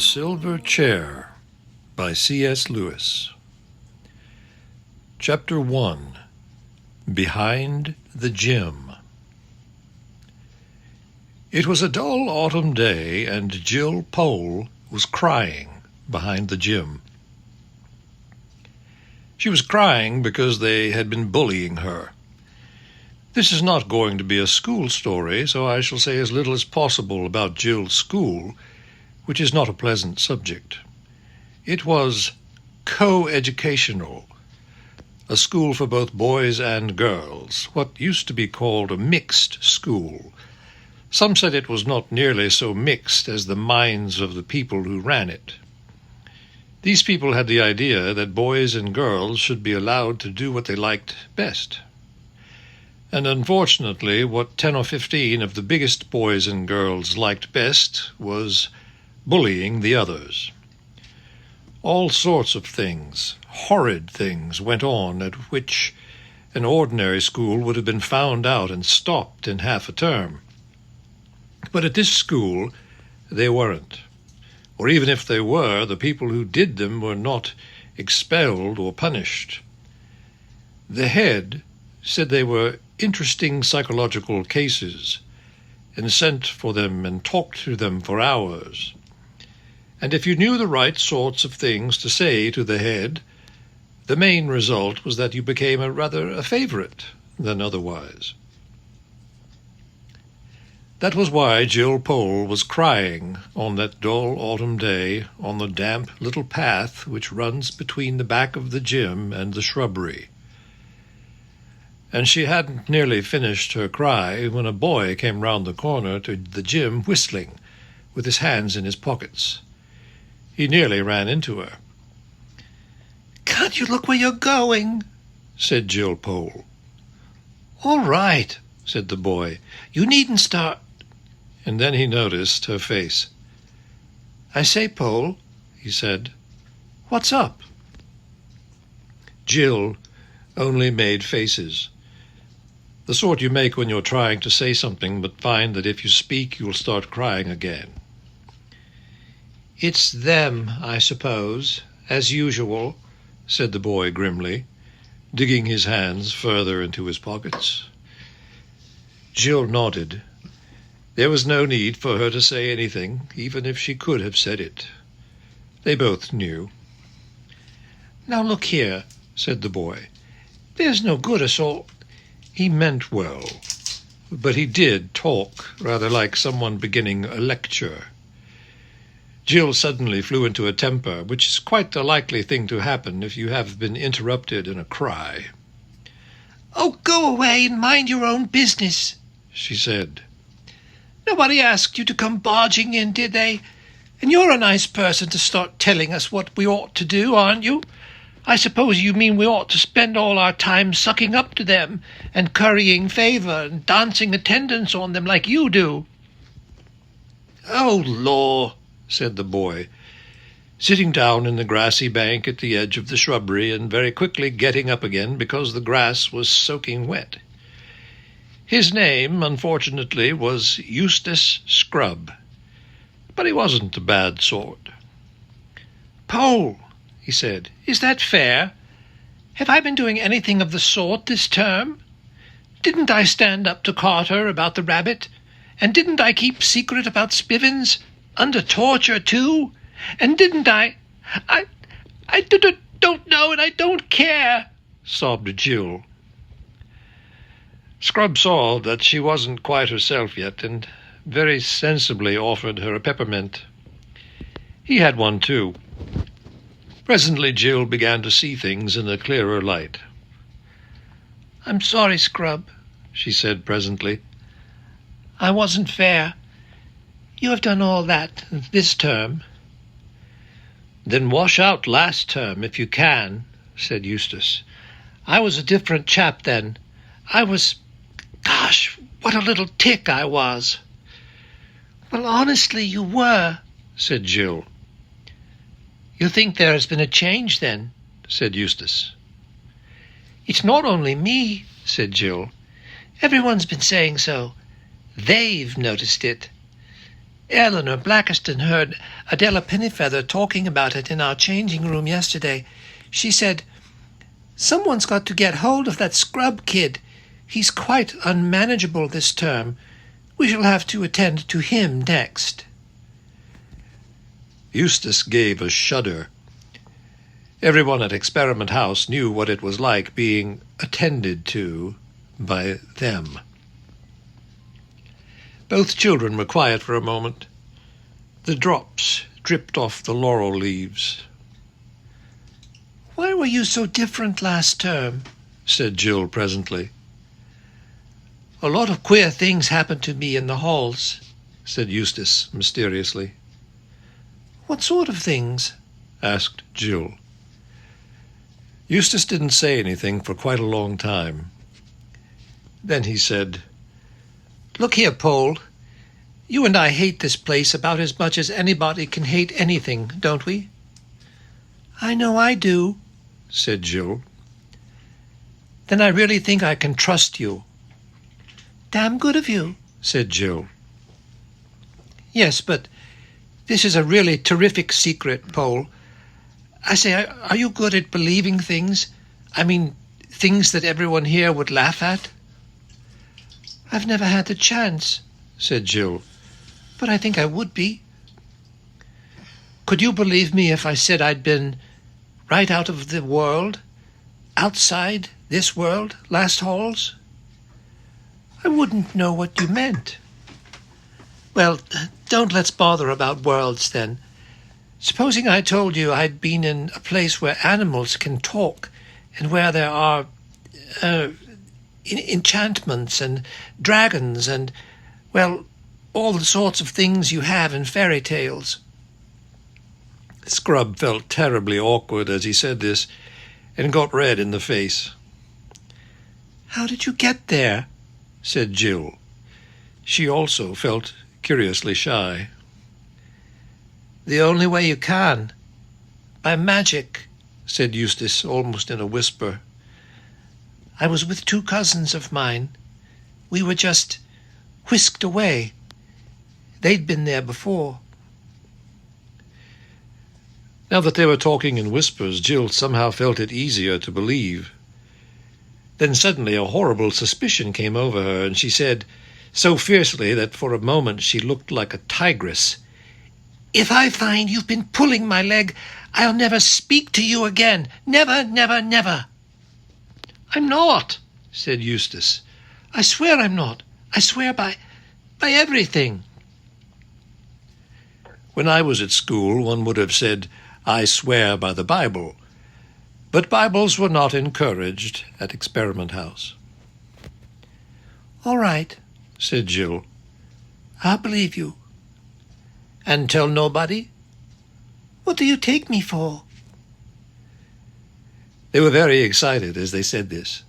Silver Chair by C.S. Lewis. Chapter 1. Behind the Gym. It was a dull autumn day, and Jill Pole was crying behind the gym. She was crying because they had been bullying her. This is not going to be a school story, so I shall say as little as possible about Jill's school, which is not a pleasant subject. It was co-educational, a school for both boys and girls, what used to be called a mixed school. Some said it was not nearly so mixed as the minds of the people who ran it. These people had the idea that boys and girls should be allowed to do what they liked best. And unfortunately, what 10 or 15 of the biggest boys and girls liked best was bullying the others. All sorts of things, horrid things, went on at which an ordinary school would have been found out and stopped in half a term. But at this school, they weren't. Or even if they were, the people who did them were not expelled or punished. The head said they were interesting psychological cases, and sent for them and talked to them for hours. And if you knew the right sorts of things to say to the head, the main result was that you became rather a favorite than otherwise. That was why Jill Pole was crying on that dull autumn day on the damp little path which runs between the back of the gym and the shrubbery. And she hadn't nearly finished her cry when a boy came round the corner to the gym whistling, with his hands in his pockets. He nearly ran into her. "Can't you look where you're going?" said Jill Pole. "All right," said the boy. "You needn't start." And then he noticed her face. "I say, Pole," he said, "what's up?" Jill only made faces. The sort you make when you're trying to say something but find that if you speak you'll start crying again. "It's them, I suppose, as usual," said the boy grimly, digging his hands further into his pockets. Jill nodded. There was no need for her to say anything, even if she could have said it. They both knew. "Now look here," said the boy. "There's no good us all—" He meant well, but he did talk rather like someone beginning a lecture. Jill suddenly flew into a temper, which is quite a likely thing to happen if you have been interrupted in a cry. "Oh, go away and mind your own business," she said. "Nobody asked you to come barging in, did they? And you're a nice person to start telling us what we ought to do, aren't you? I suppose you mean we ought to spend all our time sucking up to them and currying favour and dancing attendance on them like you do." "Oh, law," said the boy, sitting down in the grassy bank at the edge of the shrubbery and very quickly getting up again because the grass was soaking wet. His name, unfortunately, was Eustace Scrubb, but he wasn't a bad sort. "Pole," he said, "is that fair? Have I been doing anything of the sort this term? Didn't I stand up to Carter about the rabbit? And didn't I keep secret about Spivins? Under torture, too? And didn't I don't know, and I don't care," sobbed Jill. Scrubb saw that she wasn't quite herself yet, and very sensibly offered her a peppermint. He had one too. Presently Jill began to see things in a clearer light. "I'm sorry, Scrubb," she said presently. "I wasn't fair. You have done all that this term." "Then wash out last term if you can," said Eustace. "I was a different chap then. Gosh, what a little tick I was." "Well, honestly, you were," said Jill. "You think there has been a change, then?" said Eustace. "It's not only me," said Jill. "Everyone's been saying so. They've noticed it. Eleanor Blackiston heard Adela Pennyfeather talking about it in our changing room yesterday. She said, "Someone's got to get hold of that scrub kid. He's quite unmanageable this term. We shall have to attend to him next." Eustace gave a shudder. Everyone at Experiment House knew what it was like being attended to by them. Both children were quiet for a moment. The drops dripped off the laurel leaves. "Why were you so different last term?" said Jill presently. "A lot of queer things happened to me in the halls," said Eustace mysteriously. "What sort of things?" asked Jill. Eustace didn't say anything for quite a long time. Then he said, "Look here, Paul. You and I hate this place about as much as anybody can hate anything, don't we?" "I know I do," said Jill. "Then I really think I can trust you." "Damn good of you," said Jill. "Yes, but this is a really terrific secret, Paul. I say, are you good at believing things? I mean, things that everyone here would laugh at?" "I've never had the chance," said Jill. "but I think I would be." "Could you believe me if I said I'd been right out of the world, outside this world, last halls?" "I wouldn't know what you meant." "Well, don't let's bother about worlds then. Supposing I told you I'd been in a place where animals can talk and where there are enchantments and dragons and, well, all the sorts of things you have in fairy tales." Scrub felt terribly awkward as he said this and got red in the face. "How did you get there?" said Jill. She also felt curiously shy. "The only way you can. By magic," said Eustace almost in a whisper. "I was with 2 cousins of mine. We were just whisked away. They'd been there before." Now that they were talking in whispers, Jill somehow felt it easier to believe. Then suddenly a horrible suspicion came over her, and she said, so fiercely that for a moment she looked like a tigress, "If I find you've been pulling my leg, I'll never speak to you again. Never, never, never." "I'm not," said Eustace. "I swear I'm not. I swear by everything." When I was at school, one would have said, "I swear by the Bible." But Bibles were not encouraged at Experiment House. "All right," said Jill. "I'll believe you." "And tell nobody?" "What do you take me for?" They were very excited as they said this.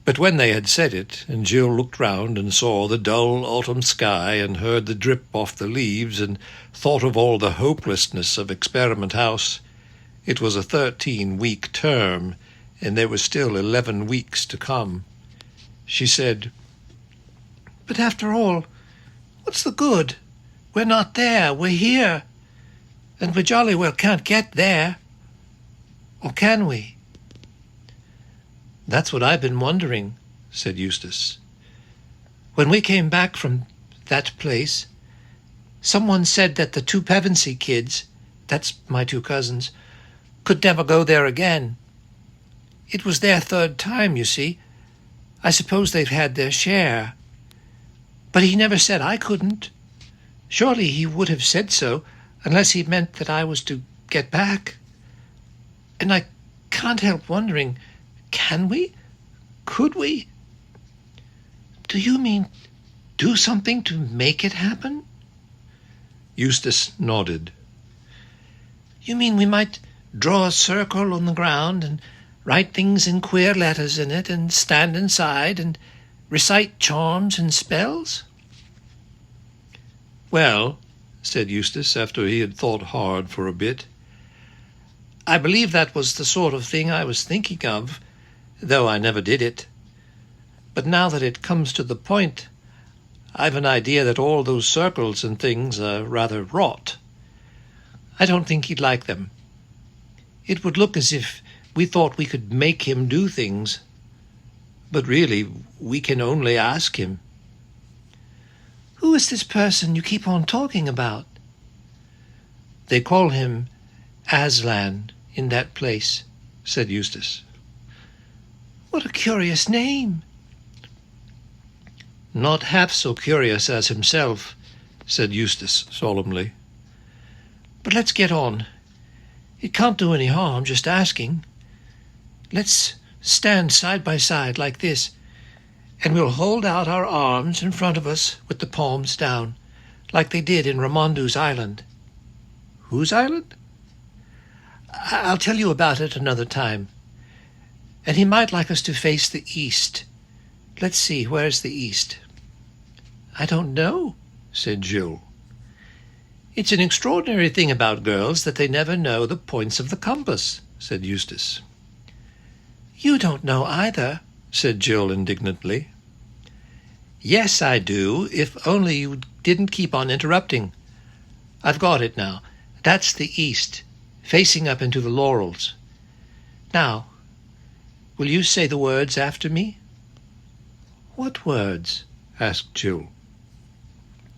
But when they had said it, and Jill looked round and saw the dull autumn sky and heard the drip off the leaves and thought of all the hopelessness of Experiment House, it was a 13-week term, and there were still 11 weeks to come. She said, "But after all, what's the good? We're not there, we're here. And we jolly well can't get there. Or can we?" "That's what I've been wondering," said Eustace. "When we came back from that place, someone said that the 2 Pevensey kids, that's my 2 cousins, could never go there again. It was their 3rd time, you see. I suppose they've had their share. But he never said I couldn't. Surely he would have said so, unless he meant that I was to get back. And I can't help wondering, can we? Could we? Do you mean do something to make it happen?" Eustace nodded. "You mean we might draw a circle on the ground and write things in queer letters in it and stand inside and recite charms and spells?" "Well," said Eustace, after he had thought hard for a bit, "I believe that was the sort of thing I was thinking of, though I never did it. But now that it comes to the point, I've an idea that all those circles and things are rather rot. I don't think he'd like them. It would look as if we thought we could make him do things. But really, we can only ask him. Who is this person you keep on talking about? They call him Aslan in that place, said Eustace. What a curious name. Not half so curious as himself, said Eustace solemnly. But let's get on. It can't do any harm just asking. Let's stand side by side like this, and we'll hold out our arms in front of us with the palms down, like they did in Ramondu's island. Whose island? I'll tell you about it another time. And he might like us to face the east. Let's see, where's the east? I don't know, said Jill. It's an extraordinary thing about girls that they never know the points of the compass, said Eustace. You don't know either, said Jill indignantly. Yes, I do, if only you didn't keep on interrupting. I've got it now. That's the east, facing up into the laurels. Now, will you say the words after me? What words? Asked Jill.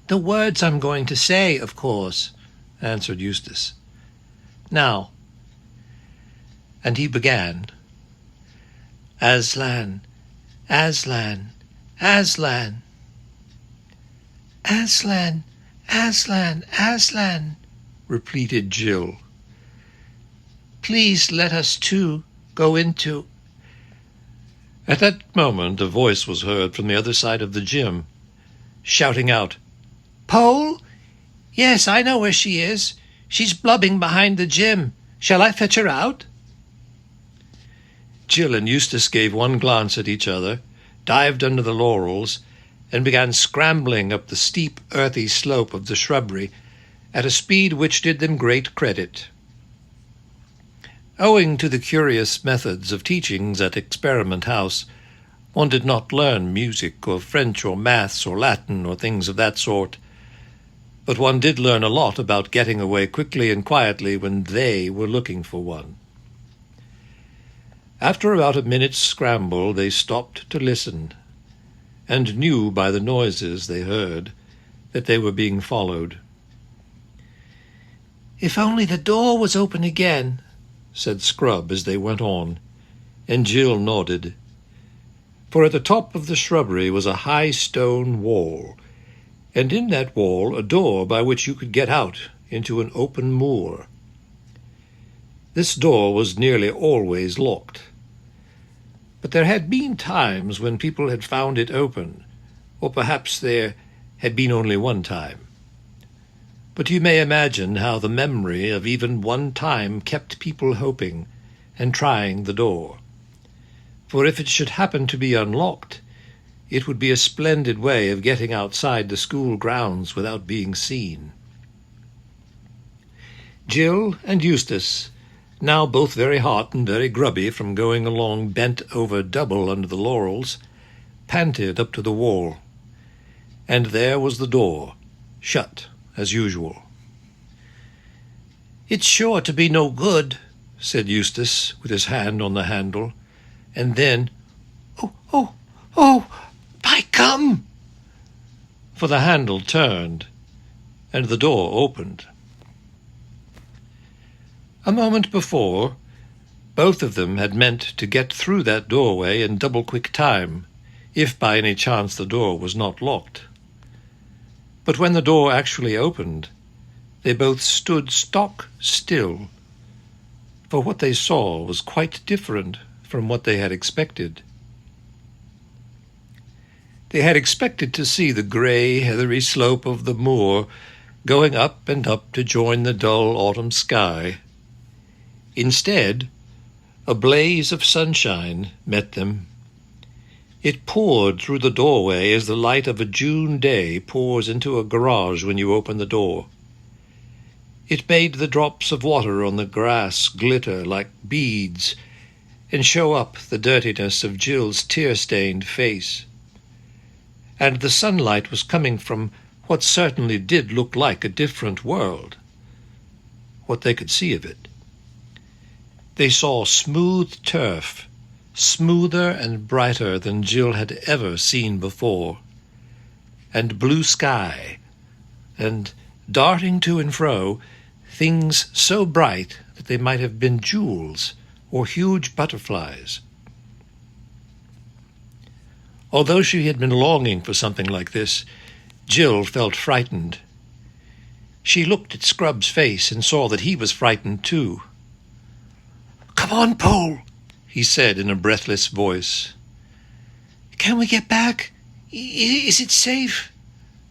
The words I'm going to say, of course, answered Eustace. Now, and he began. Aslan, Aslan, Aslan. Aslan, Aslan, Aslan, repeated Jill. Please let us too go into... At that moment a voice was heard from the other side of the gym, shouting out, Pole? Yes, I know where she is. She's blubbing behind the gym. Shall I fetch her out? Jill and Eustace gave one glance at each other, dived under the laurels, and began scrambling up the steep, earthy slope of the shrubbery at a speed which did them great credit. Owing to the curious methods of teachings at Experiment House, one did not learn music or French or maths or Latin or things of that sort, but one did learn a lot about getting away quickly and quietly when they were looking for one. After about a minute's scramble they stopped to listen, and knew by the noises they heard that they were being followed. If only the door was open again, said Scrub as they went on, and Jill nodded. For at the top of the shrubbery was a high stone wall, and in that wall a door by which you could get out into an open moor. This door was nearly always locked, but there had been times when people had found it open, or perhaps there had been only one time. But you may imagine how the memory of even one time kept people hoping and trying the door. For if it should happen to be unlocked, it would be a splendid way of getting outside the school grounds without being seen. Jill and Eustace, now both very hot and very grubby from going along bent over double under the laurels, panted up to the wall. And there was the door, shut as usual. It's sure to be no good, said Eustace with his hand on the handle, and then, oh, by gum! For the handle turned, and the door opened. A moment before, both of them had meant to get through that doorway in double-quick time, if by any chance the door was not locked. But when the door actually opened, they both stood stock still, for what they saw was quite different from what they had expected. They had expected to see the grey, heathery slope of the moor going up and up to join the dull autumn sky. Instead, a blaze of sunshine met them. It poured through the doorway as the light of a June day pours into a garage when you open the door. It made the drops of water on the grass glitter like beads and show up the dirtiness of Jill's tear-stained face. and the sunlight was coming from what certainly did look like a different world, what they could see of it. They saw smooth turf, smoother and brighter than Jill had ever seen before, and blue sky, and, darting to and fro, things so bright that they might have been jewels or huge butterflies. Although she had been longing for something like this, Jill felt frightened. She looked at Scrubb's face and saw that he was frightened too. "Come on, Pole," he said in a breathless voice. "Can we get back? Is it safe?"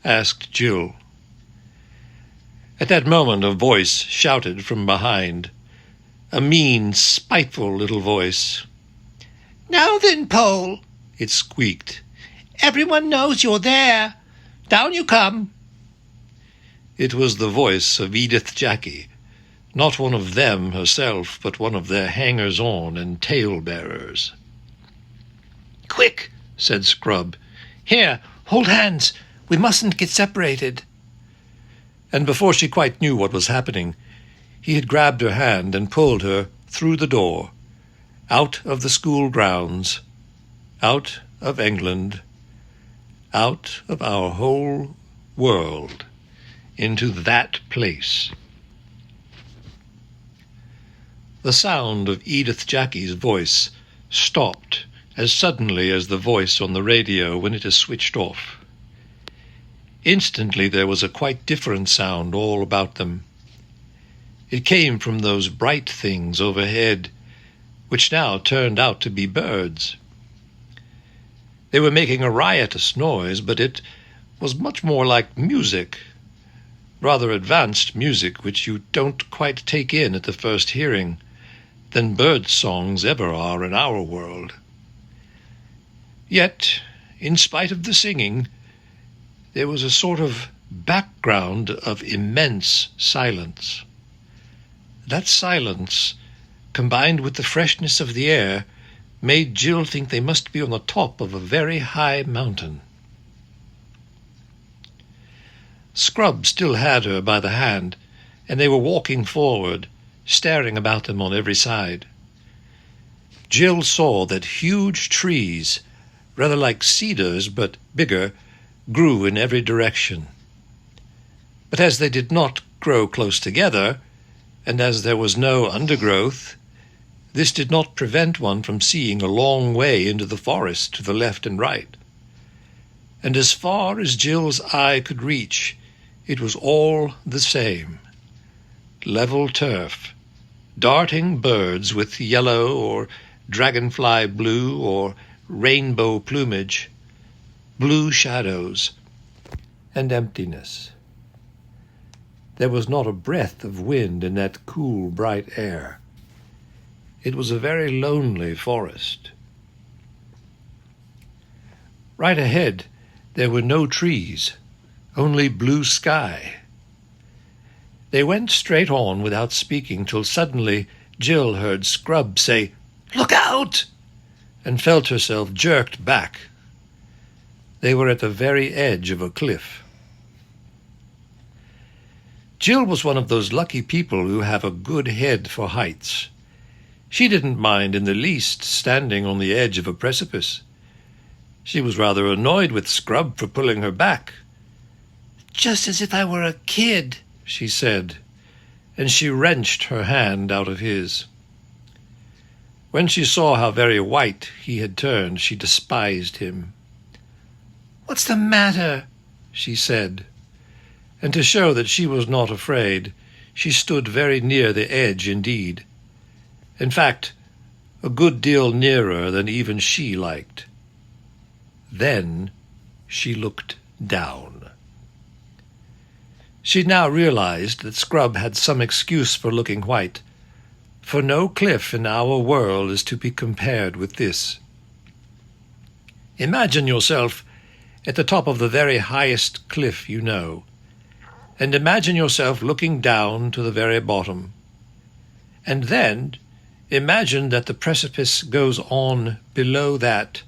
asked Jill. At that moment a voice shouted from behind, a mean, spiteful little voice. "Now then, Pole," it squeaked. "everyone knows you're there. Down you come." It was the voice of Edith Jackie, not one of them herself, but one of their hangers-on and tale-bearers. "Quick," said Scrubb. "Here, hold hands. We mustn't get separated." And before she quite knew what was happening, he had grabbed her hand and pulled her through the door, out of the school grounds, out of England, out of our whole world, into that place. The sound of Edith Jackie's voice stopped as suddenly as the voice on the radio when it is switched off. Instantly there was a quite different sound all about them. It came from those bright things overhead, which now turned out to be birds. They were making a riotous noise, but it was much more like music, rather advanced music which you don't quite take in at the first hearing, than bird songs ever are in our world. Yet, in spite of the singing, there was a sort of background of immense silence. That silence, combined with the freshness of the air, made Jill think they must be on the top of a very high mountain. Scrubb still had her by the hand, and they were walking forward, staring about them on every side. Jill saw that huge trees, rather like cedars but bigger, grew in every direction. But as they did not grow close together, and as there was no undergrowth, this did not prevent one from seeing a long way into the forest to the left and right. And as far as Jill's eye could reach, it was all the same. Level turf, darting birds with yellow or dragonfly blue or rainbow plumage, blue shadows, and emptiness. There was not a breath of wind in that cool, bright air. It was a very lonely forest. Right ahead, there were no trees, only blue sky. They went straight on without speaking till suddenly Jill heard Scrubb say, "Look out!" and felt herself jerked back. They were at the very edge of a cliff. Jill was one of those lucky people who have a good head for heights. She didn't mind in the least standing on the edge of a precipice. She was rather annoyed with Scrubb for pulling her back. "Just as if I were a kid," she said, and she wrenched her hand out of his. When she saw how very white he had turned, she despised him. "What's the matter?" she said, and to show that she was not afraid, she stood very near the edge indeed. In fact, a good deal nearer than even she liked. Then she looked down. She now realized that Scrubb had some excuse for looking white, for no cliff in our world is to be compared with this. Imagine yourself at the top of the very highest cliff you know, and imagine yourself looking down to the very bottom. And then imagine that the precipice goes on below that,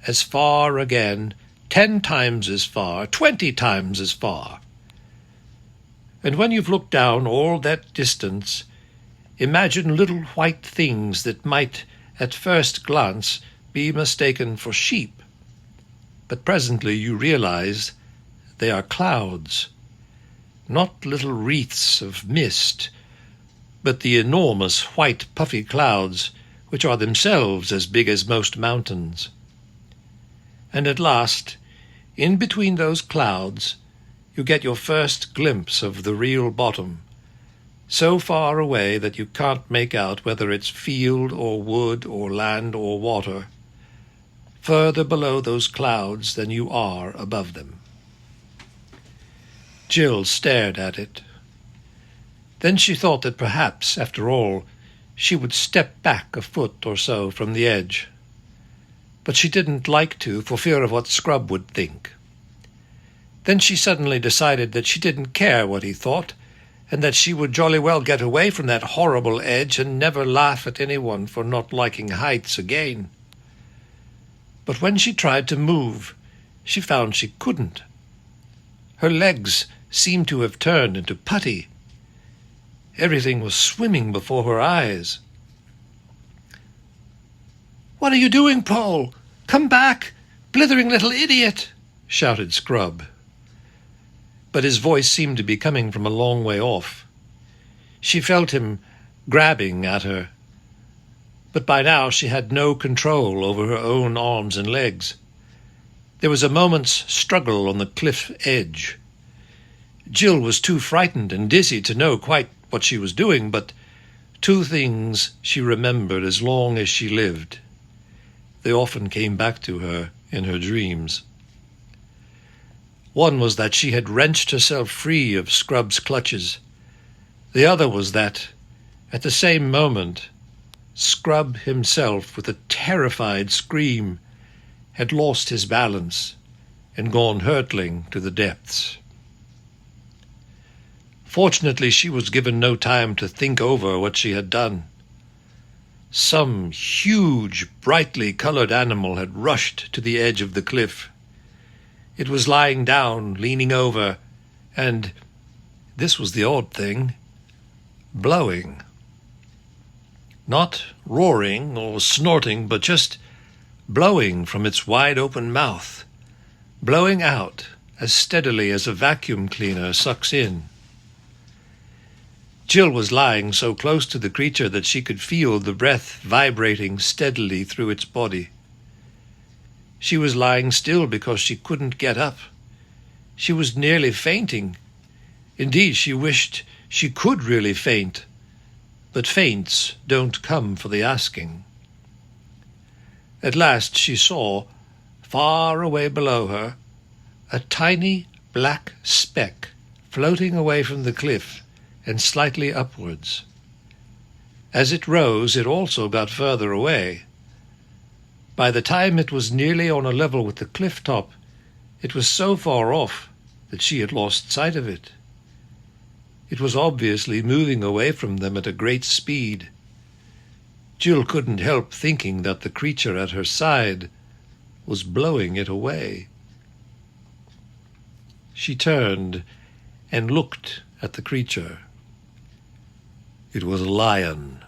as far again, 10 times as far, 20 times as far. And when you've looked down all that distance, imagine little white things that might, at first glance, be mistaken for sheep. But presently you realize they are clouds, not little wreaths of mist, but the enormous white puffy clouds which are themselves as big as most mountains. And at last, in between those clouds, you get your first glimpse of the real bottom, so far away that you can't make out whether it's field or wood or land or water, further below those clouds than you are above them. Jill stared at it. Then she thought that perhaps, after all, she would step back a foot or so from the edge. But she didn't like to, for fear of what Scrub would think. Then she suddenly decided that she didn't care what he thought, and that she would jolly well get away from that horrible edge and never laugh at anyone for not liking heights again. But when she tried to move, she found she couldn't. Her legs seemed to have turned into putty. Everything was swimming before her eyes. "What are you doing, Paul? Come back, blithering little idiot!" shouted Scrub. But his voice seemed to be coming from a long way off. She felt him grabbing at her, but by now she had no control over her own arms and legs. There was a moment's struggle on the cliff edge. Jill was too frightened and dizzy to know quite what she was doing, but two things she remembered as long as she lived. They often came back to her in her dreams. One was that she had wrenched herself free of Scrub's clutches. The other was that, at the same moment, Scrub himself, with a terrified scream, had lost his balance and gone hurtling to the depths. Fortunately, she was given no time to think over what she had done. Some huge, brightly colored animal had rushed to the edge of the cliff. It was lying down, leaning over, and, this was the odd thing, blowing. Not roaring or snorting, but just blowing from its wide-open mouth, blowing out as steadily as a vacuum cleaner sucks in. Jill was lying so close to the creature that she could feel the breath vibrating steadily through its body. She was lying still because she couldn't get up. She was nearly fainting. Indeed, she wished she could really faint, but faints don't come for the asking. At last she saw, far away below her, a tiny black speck floating away from the cliff and slightly upwards. As it rose, it also got further away. By the time it was nearly on a level with the cliff top, it was so far off that she had lost sight of it. It was obviously moving away from them at a great speed. Jill couldn't help thinking that the creature at her side was blowing it away. She turned and looked at the creature. It was a lion.